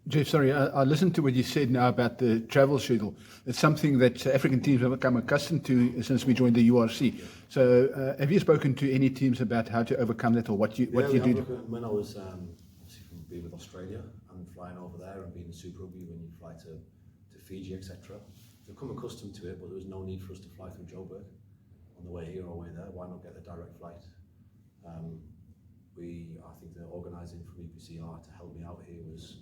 Jeff, sorry, I listened to what you said now about the travel schedule. It's something that African teams have become accustomed to since we joined the URC. So have you spoken to any teams about how to overcome that, or what you do? When I was obviously from being with Australia and flying over there and being in Super Rugby, when you fly to Fiji, etc., they've become accustomed to it, but there was no need for us to fly through Joburg on the way here or way there. Why not get the direct flight? I think the organising from EPCR to help me out here was,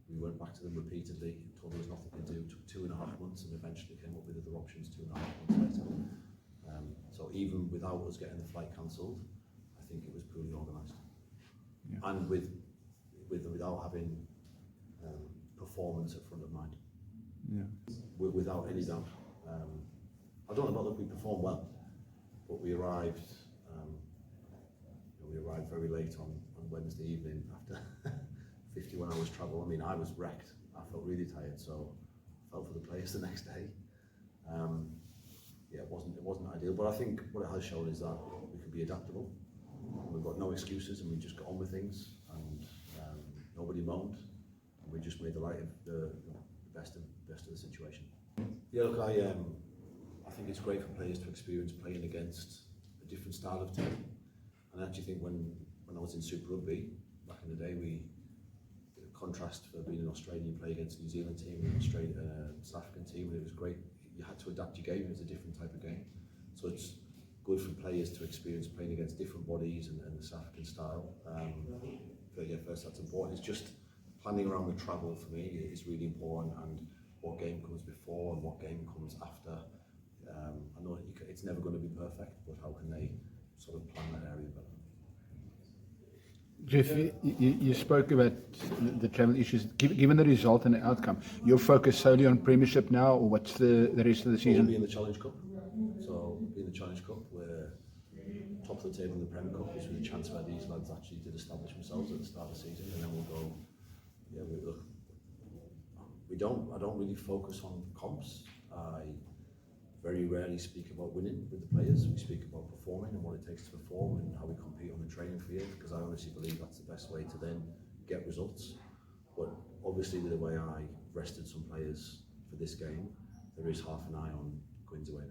we went back to them repeatedly, told there was nothing to do. It took 2.5 months and eventually came up with other options 2.5 months later. So even without us getting the flight cancelled, I think it was poorly organised. Yeah. And without having performance at front of mind. Yeah. Without any doubt. I don't know that we performed well, but we arrived very late on Wednesday evening after 51 hours travel. I mean, I was wrecked. I felt really tired, so I felt for the players the next day. Yeah, it wasn't ideal, but I think what it has shown is that we can be adaptable. We've got no excuses, and we just got on with things, and nobody moaned, and we just made the light of the best of the situation. Yeah, look, I think it's great for players to experience playing against a different style of team. And I actually think when I was in Super Rugby back in the day, the contrast for being an Australian, you play against a New Zealand team, an Australian, South African team, and it was great. You had to adapt your game. It was a different type of game, so it's good for players to experience playing against different bodies and the South African style. But yeah, first that's important. It's just planning around the travel for me is really important, and what game comes before and what game comes after. I know it's never going to be perfect, but how can they sort of plan that area better? Geoff, you spoke about the travel issues. Given the result and the outcome, you're focused solely on Premiership now, or what's the rest of the season? We'll be in the Challenge Cup. So we'll be in the Challenge Cup. We're top of the table in the Premier Cup, which was a chance where these lads actually did establish themselves at the start of the season, and then we'll go. Yeah, I don't really focus on comps. I very rarely speak about winning with the players. We speak about performing and what it takes to perform and how we compete on the training field, because I honestly believe that's the best way to then get results. But obviously, with the way I rested some players for this game, there is half an eye on Queen's away.